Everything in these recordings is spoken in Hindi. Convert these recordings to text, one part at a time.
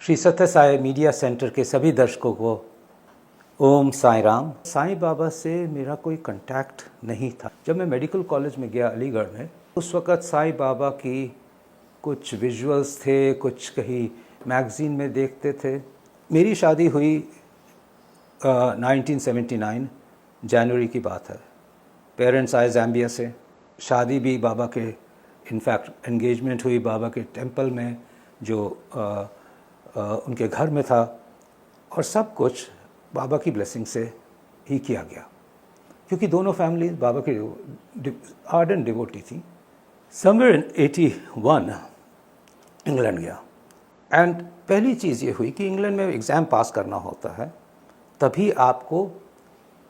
श्री सत्य साई मीडिया सेंटर के सभी दर्शकों को ओम साई राम। साईं बाबा से मेरा कोई कांटेक्ट नहीं था। जब मैं मेडिकल कॉलेज में गया अलीगढ़ में, उस वक़्त साईं बाबा की कुछ विजुअल्स थे, कुछ कहीं मैगज़ीन में देखते थे। मेरी शादी हुई 1979 जनवरी की बात है। पेरेंट्स आए ज़ाम्बिया से। शादी भी बाबा के, इनफैक्ट एंगेजमेंट हुई बाबा के टेंपल में, जो उनके घर में था, और सब कुछ बाबा की ब्लेसिंग से ही किया गया, क्योंकि दोनों फैमिली बाबा के आर्डेंट डिवोटी थी। समवेयर इन 81 इंग्लैंड गया, एंड पहली चीज़ ये हुई कि इंग्लैंड में एग्ज़ाम पास करना होता है, तभी आपको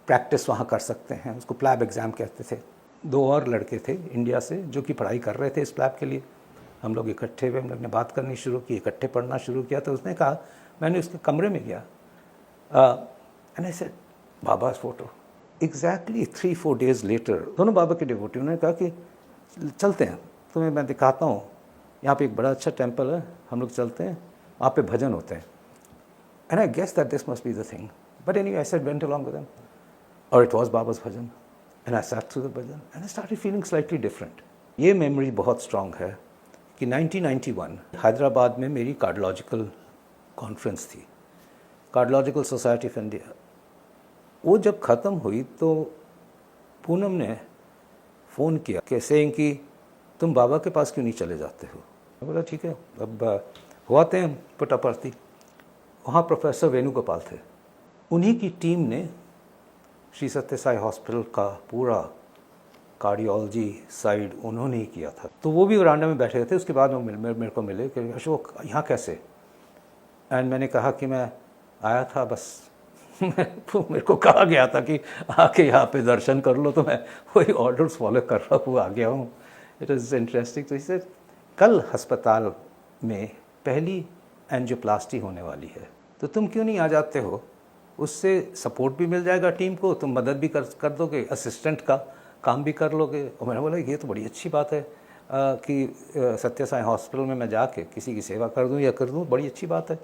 प्रैक्टिस वहाँ कर सकते हैं। उसको प्लैब एग्ज़ाम कहते थे। 2 और लड़के थे इंडिया से जो कि पढ़ाई कर रहे थे इस प्लैब के लिए। हम लोग इकट्ठे हुए, हम लोग ने बात करनी शुरू की, इकट्ठे पढ़ना शुरू किया। तो उसने कहा, मैंने उसके कमरे में गया, and I said Baba's photo. Exactly 3-4 days later दोनों बाबा के डिवोटी, उन्होंने कहा कि चलते हैं, तुम्हें मैं दिखाता हूँ, यहाँ पे एक बड़ा अच्छा टेम्पल है, हम लोग चलते हैं, वहाँ पे भजन होते हैं। And I guess that this must be the thing, but anyway I said went along with them, और it was Baba's bhajan, and I sat through the bhajan and I started feeling slightly different. ये मेमोरी बहुत स्ट्रॉन्ग है कि 1991 हैदराबाद में मेरी कार्डियोलॉजिकल कॉन्फ्रेंस थी, कार्डियोलॉजिकल सोसाइटी ऑफ इंडिया। वो जब ख़त्म हुई तो पूनम ने फ़ोन किया कि सेइंग कि तुम बाबा के पास क्यों नहीं चले जाते हो। मैं बोला ठीक है, अब हो आते हैं पुट्टापर्थी। वहाँ प्रोफेसर वेणुगोपाल थे, उन्हीं की टीम ने श्री सत्य साई हॉस्पिटल का पूरा कार्डियोलॉजी साइड उन्होंने ही किया था। तो वो भी वरांडा में बैठे थे। उसके बाद वो मेरे को मिले कि अशोक यहाँ कैसे, एंड मैंने कहा कि मैं आया था बस मेरे को कहा गया था कि आके यहाँ पे दर्शन कर लो, तो मैं वही ऑर्डर्स फॉलो कर रहा हूँ, आ गया हूँ। It is interesting. तो इससे कल अस्पताल में पहली एंजियोप्लास्टी होने वाली है, तो तुम क्यों नहीं आ जाते हो, उससे सपोर्ट भी मिल जाएगा टीम को, तुम मदद भी कर दोगे, असिस्टेंट का काम भी कर लोगे। और मैंने बोला ये तो बड़ी अच्छी बात है कि सत्य साई हॉस्पिटल में मैं जाके किसी की सेवा कर दूं या कर दूं, बड़ी अच्छी बात है।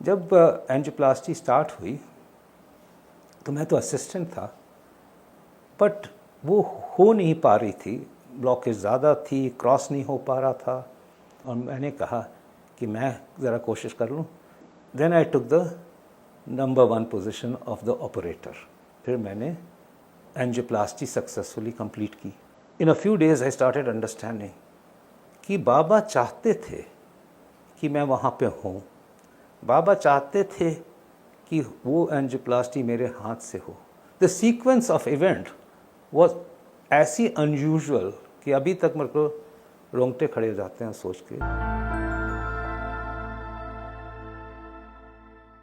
जब एंजियोप्लास्टी स्टार्ट हुई तो मैं तो असिस्टेंट था, बट वो हो नहीं पा रही थी, ब्लॉकेज ज़्यादा थी, क्रॉस नहीं हो पा रहा था, और मैंने कहा कि मैं ज़रा कोशिश कर लूँ। Then I took the number 1 position of the operator. फिर मैंने एंजियोप्लास्टी सक्सेसफुली कंप्लीट की। In a few days I started understanding कि बाबा चाहते थे कि मैं वहाँ पे हूँ। बाबा चाहते थे कि वो एंजियोप्लास्टी मेरे हाथ से हो। The sequence of event was ऐसी अनयूजुअल कि अभी तक मेरे को रोंगटे खड़े हो जाते हैं सोच के।